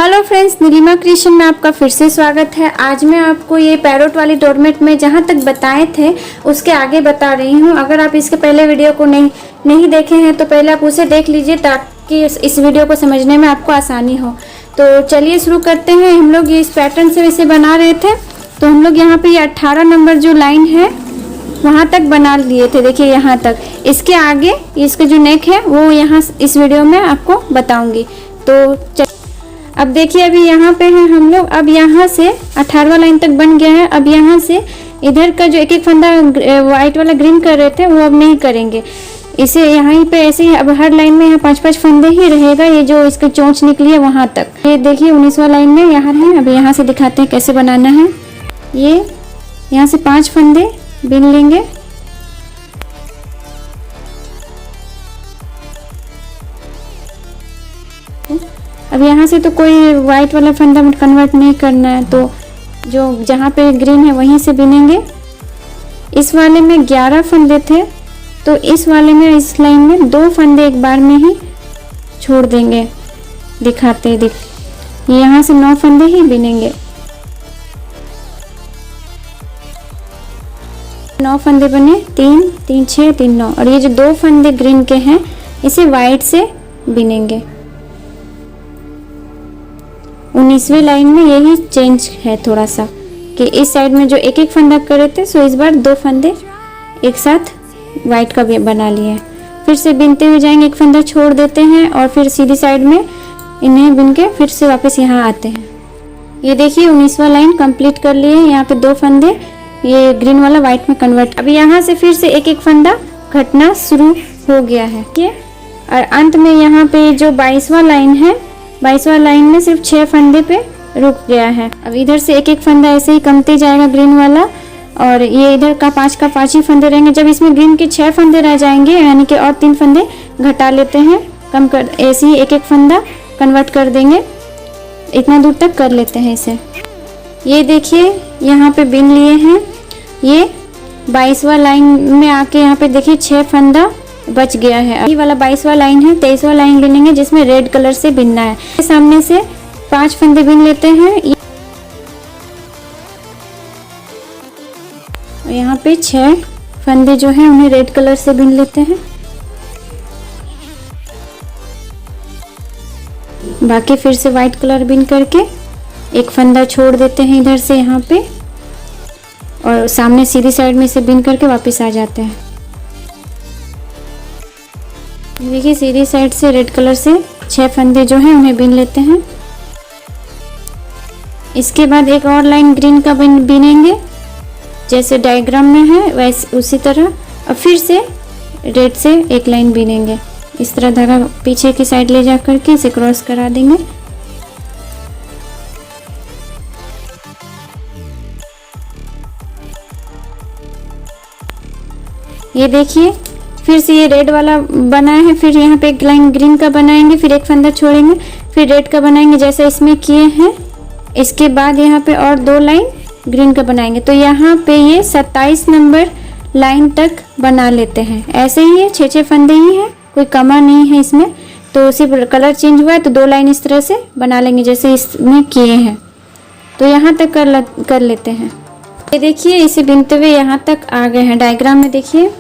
Hello friends, Nilima creation में आपका फिर से स्वागत है। आज मैं आपको ये पैरोट वाली डोरमेट में जहाँ तक बताए थे उसके आगे बता रही हूँ। अगर आप इसके पहले वीडियो को नहीं देखे हैं तो पहले आप उसे देख लीजिए ताकि इस वीडियो को समझने में आपको आसानी हो। तो चलिए शुरू करते हैं। हम लोग ये इस पैटर्न से इसे बना रहे थे, तो हम लोग यहाँ पे ये 18 नंबर जो लाइन है वहाँ तक बना लिए थे। देखिए यहाँ तक, इसके आगे इसका जो नेक है वो यहाँ इस वीडियो में आपको बताऊँगी। तो अब देखिए अभी यहाँ पे हैं हम लोग। अब यहाँ से 18वां लाइन तक बन गया है। अब यहाँ से इधर का जो एक एक फंदा वाइट वाला ग्रीन कर रहे थे वो अब नहीं करेंगे। इसे यहाँ पे ऐसे ही अब हर लाइन में यहाँ 5-5 फंदे ही रहेगा। ये जो इसकी चोंच निकली है वहाँ तक, ये देखिए 19वां लाइन में यहाँ है। अब यहाँ से दिखाते हैं कैसे बनाना है। ये यहाँ से 5 फंदे बिन लेंगे। अब यहाँ से तो कोई वाइट वाला फंदा कन्वर्ट नहीं करना है, तो जो जहाँ पे ग्रीन है वहीं से बिनेंगे। इस वाले में 11 फंदे थे, तो इस वाले में इस लाइन में 2 फंदे एक बार में ही छोड़ देंगे। दिखाते यहाँ से 9 फंदे ही बिनेंगे। 9 फंदे बने, 3 3 6 3 9। और ये जो 2 फंदे ग्रीन के हैं इसे वाइट से बिनेंगे। 19वीं लाइन में यही चेंज है थोड़ा सा कि इस साइड में जो एक एक फंदा कर रहे थे सो इस बार 2 फंदे एक साथ वाइट का भी बना लिए। फिर से बिनते हुए जाएंगे, एक फंदा छोड़ देते हैं और फिर सीधी साइड में इन्हें बिन के फिर से वापस यहाँ आते हैं। ये देखिए 19वां लाइन कंप्लीट कर लिए। यहाँ पे 2 फंदे ये ग्रीन वाला वाइट में कन्वर्ट। अभी यहाँ से फिर से एक एक फंदा घटना शुरू हो गया है। और अंत में यहाँ पे जो 22वां लाइन है, 22वां लाइन में सिर्फ 6 फंदे पे रुक गया है। अब इधर से एक एक फंदा ऐसे ही कमते जाएगा ग्रीन वाला, और ये इधर का 5 ही फंदे रहेंगे। जब इसमें ग्रीन के 6 फंदे रह जाएंगे यानी कि और 3 फंदे घटा लेते हैं, कम कर ऐसे ही एक एक फंदा कन्वर्ट कर देंगे। इतना दूर तक कर लेते हैं इसे। ये देखिए यहाँ पे बिन लिए हैं। ये 22वां लाइन में आके यहाँ पे देखिए 6 फंदा बच गया है। ये वाला 22वां लाइन है। 23वां लाइन बिनेंगे जिसमें रेड कलर से बिनना है। सामने से 5 फंदे बिन लेते हैं। यहाँ पे 6 फंदे जो हैं उन्हें रेड कलर से बिन लेते हैं। बाकी फिर से वाइट कलर बिन करके एक फंदा छोड़ देते हैं इधर से यहाँ पे, और सामने सीधी साइड में इसे बिन करके वापस आ जाते हैं। देखिए सीधी साइड से रेड कलर से 6 फंदे जो हैं उन्हें बिन लेते हैं। इसके बाद एक और लाइन ग्रीन का बिनेंगे जैसे डायग्राम में है वैसे उसी तरह। अब फिर से रेड से एक लाइन बिनेंगे। इस तरह धागा पीछे की साइड ले जा करके इसे क्रॉस करा देंगे। ये देखिए फिर से ये रेड वाला बनाया है, फिर यहाँ पे एक लाइन ग्रीन का बनाएंगे, फिर एक फंदा छोड़ेंगे, फिर रेड का बनाएंगे जैसा इसमें किए हैं। इसके बाद यहाँ पे और 2 लाइन ग्रीन का बनाएंगे। तो यहाँ पे ये 27 नंबर लाइन तक बना लेते हैं। ऐसे ही है, 6 फंदे ही हैं, कोई कमा नहीं है इसमें। तो सिर्फ कलर चेंज हुआ है तो 2 लाइन इस तरह से बना लेंगे जैसे इसमें किए हैं। तो यहाँ तक कर लेते हैं। ये देखिए इसे बिनते हुए यहाँ तक आ गए हैं। डायग्राम में देखिए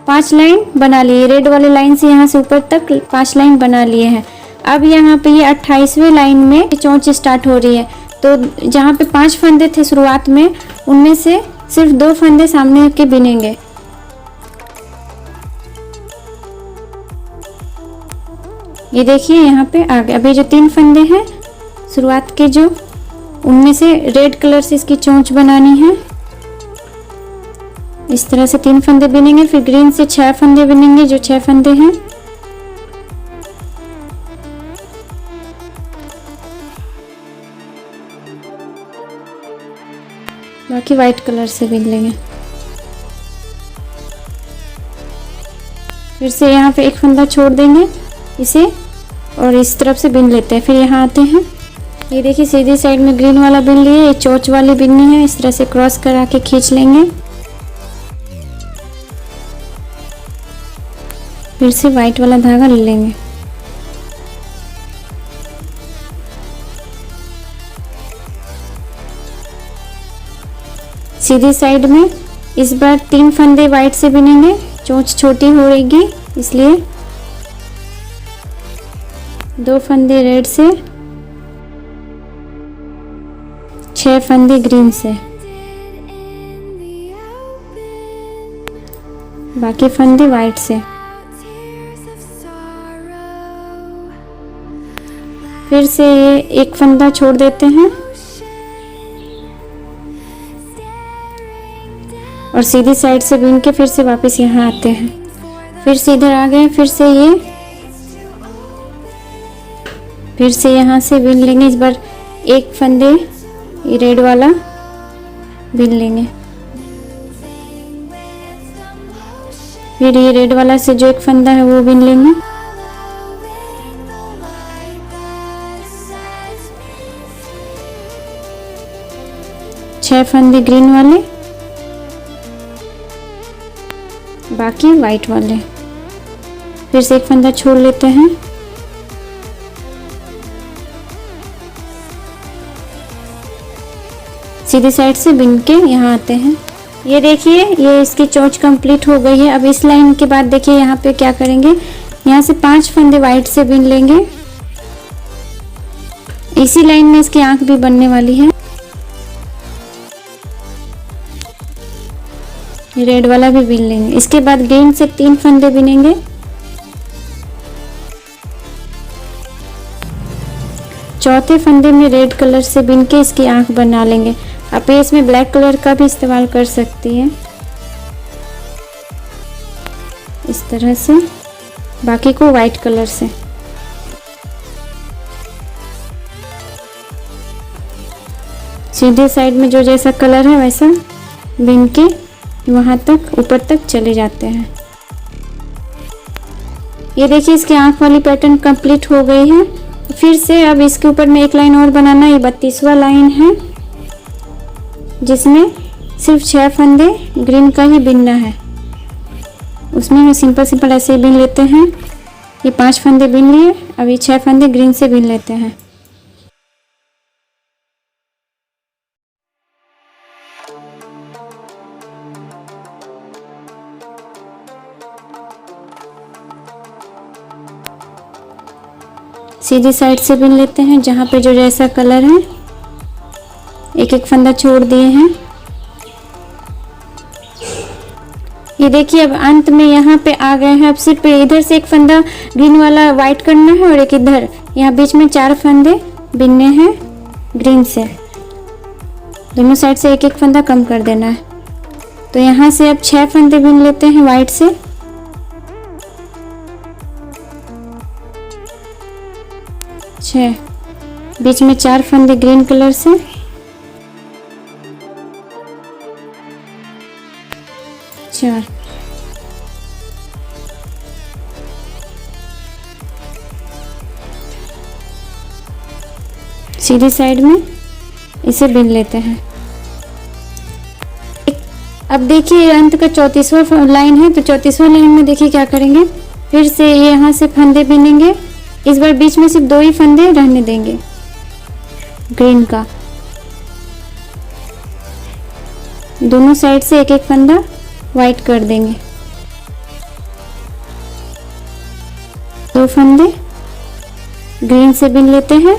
5 लाइन बना लिए। रेड वाले लाइन से यहाँ से ऊपर तक 5 लाइन बना लिए हैं। अब यहाँ पे ये 28वें लाइन में चोंच स्टार्ट हो रही है। तो जहाँ पे 5 फंदे थे शुरुआत में, उनमें से सिर्फ 2 फंदे सामने के बिनेंगे। ये देखिए यहाँ पे आ गए। अभी जो 3 फंदे हैं शुरुआत के जो, उनमें से रेड कलर से इसकी चोंच बनानी है। इस तरह से 3 फंदे बिनेंगे। फिर ग्रीन से 6 फंदे बिनेंगे, जो 6 फंदे हैं। बाकी वाइट कलर से बिन लेंगे। फिर से यहाँ पे एक फंदा छोड़ देंगे इसे, और इस तरफ से बिन लेते हैं। फिर यहाँ आते हैं। ये देखिए सीधी साइड में ग्रीन वाला बिन लिए, ये चोंच वाली बिननी है। इस तरह से क्रॉस करा के खींच लेंगे। फिर से वाइट वाला धागा ले लेंगे। सीधी साइड में इस बार 3 फंदे वाइट से बिनेंगे, चोंच छोटी होगी इसलिए 2 फंदे रेड से, 6 फंदे ग्रीन से, बाकी फंदे वाइट से। फिर से ये एक फंदा छोड़ देते हैं और सीधी साइड से बीन के फिर से वापस यहाँ आते हैं। फिर से इधर आ गए, फिर से यहाँ से बीन लेंगे। इस बार एक फंदे ये रेड वाला बीन लेंगे। फिर ये रेड वाला से जो एक फंदा है वो बीन लेंगे। छह फंदे ग्रीन वाले, बाकी वाइट वाले। फिर से एक फंदा छोड़ लेते हैं। सीधी साइड से बिन के यहाँ आते हैं। ये देखिए, ये इसकी चोंच कंप्लीट हो गई है। अब इस लाइन के बाद देखिए यहाँ पे क्या करेंगे, यहाँ से 5 फंदे वाइट से बिन लेंगे। इसी लाइन में इसकी आंख भी बनने वाली है। रेड वाला भी बिन लेंगे। इसके बाद ग्रीन से 3 फंदे बिनेंगे। चौथे फंदे में रेड कलर से बिन के इसकी आंख बना लेंगे। आप इसमें ब्लैक कलर का भी इस्तेमाल कर सकती है, इस तरह से। बाकी को वाइट कलर से। सीधे साइड में जो जैसा कलर है वैसा बिन के वहां तक ऊपर तक चले जाते हैं। ये देखिए, इसकी आंख वाली पैटर्न कंप्लीट हो गई है। फिर से अब इसके ऊपर में एक लाइन और बनाना। ये 32वां लाइन है जिसमें सिर्फ 6 फंदे ग्रीन का ही बिनना है। उसमें हम सिंपल ऐसे ही बिन लेते हैं। ये 5 फंदे बिन लिए। अब ये 6 फंदे ग्रीन से बिन लेते हैं। सीधी साइड से बिन लेते हैं। जहाँ पे जो जैसा कलर है एक एक फंदा छोड़ दिए हैं। ये देखिए, अब अंत में यहाँ पे आ गए हैं। अब सिर्फ इधर से एक फंदा ग्रीन वाला वाइट करना है और एक इधर। यहाँ बीच में 4 फंदे बिनने हैं ग्रीन से। दोनों साइड से एक एक फंदा कम कर देना है। तो यहाँ से अब 6 फंदे बिन लेते हैं वाइट से। बीच में 4 फंदे ग्रीन कलर से। चार। सीधी साइड में इसे बिन लेते हैं। अब देखिए, अंत का 34वां लाइन है। तो 34वां लाइन में देखिए क्या करेंगे। फिर से यहाँ से फंदे बिनेंगे। इस बार बीच में सिर्फ 2 ही फंदे रहने देंगे ग्रीन का। दोनों साइड से एक एक फंदा वाइट कर देंगे। 2 फंदे ग्रीन से बिन लेते हैं।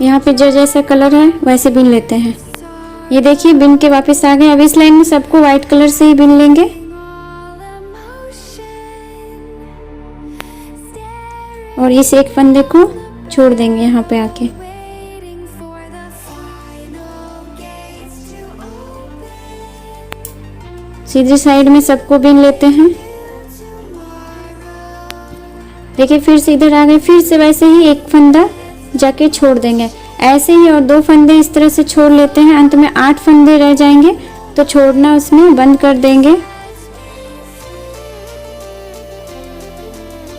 यहाँ पे जो जैसा कलर है वैसे बिन लेते हैं। ये देखिए, बिन के वापस आ गए। अब इस लाइन में सबको वाइट कलर से ही बिन लेंगे। और इस एक फंदे को छोड़ देंगे यहाँ पे आके। सीधी साइड में सबको बिन लेते हैं। देखिए, फिर से इधर आ गए। फिर से वैसे ही एक फंदा जाके छोड़ देंगे। ऐसे ही और 2 फंदे इस तरह से छोड़ लेते हैं। अंत में 8 फंदे रह जाएंगे तो छोड़ना उसमें बंद कर देंगे।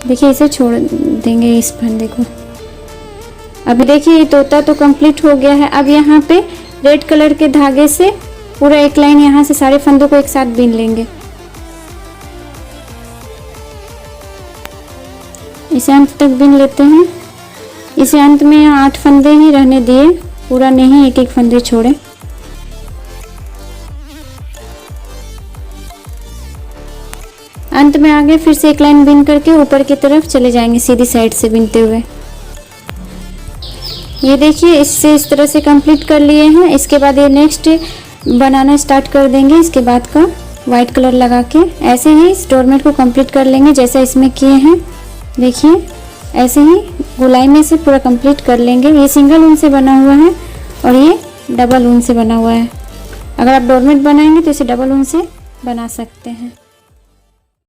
देखिए, इसे छोड़ देंगे इस फंदे को। अभी देखिए, ये तोता तो कंप्लीट हो गया है। अब यहाँ पे रेड कलर के धागे से पूरा एक लाइन यहाँ से सारे फंदों को एक साथ बिन लेंगे। इसे अंत तक बिन लेते हैं। इसे अंत में 8 फंदे ही रहने दिए, पूरा नहीं, एक एक फंदे छोड़े। अंत में आगे फिर से एक लाइन बिन करके ऊपर की तरफ चले जाएंगे सीधी साइड से बिनते हुए। ये देखिए इससे इस तरह से कंप्लीट कर लिए हैं। इसके बाद ये नेक्स्ट बनाना स्टार्ट कर देंगे, इसके बाद का वाइट कलर लगा के। ऐसे ही इस डोरमेट को कंप्लीट कर लेंगे जैसा इसमें किए हैं। देखिए ऐसे ही गोलाई में से पूरा कंप्लीट कर लेंगे। ये सिंगल ऊन से बना हुआ है और ये डबल ऊन से बना हुआ है। अगर आप डोरमेट बनाएंगे तो इसे डबल ऊन से बना सकते हैं।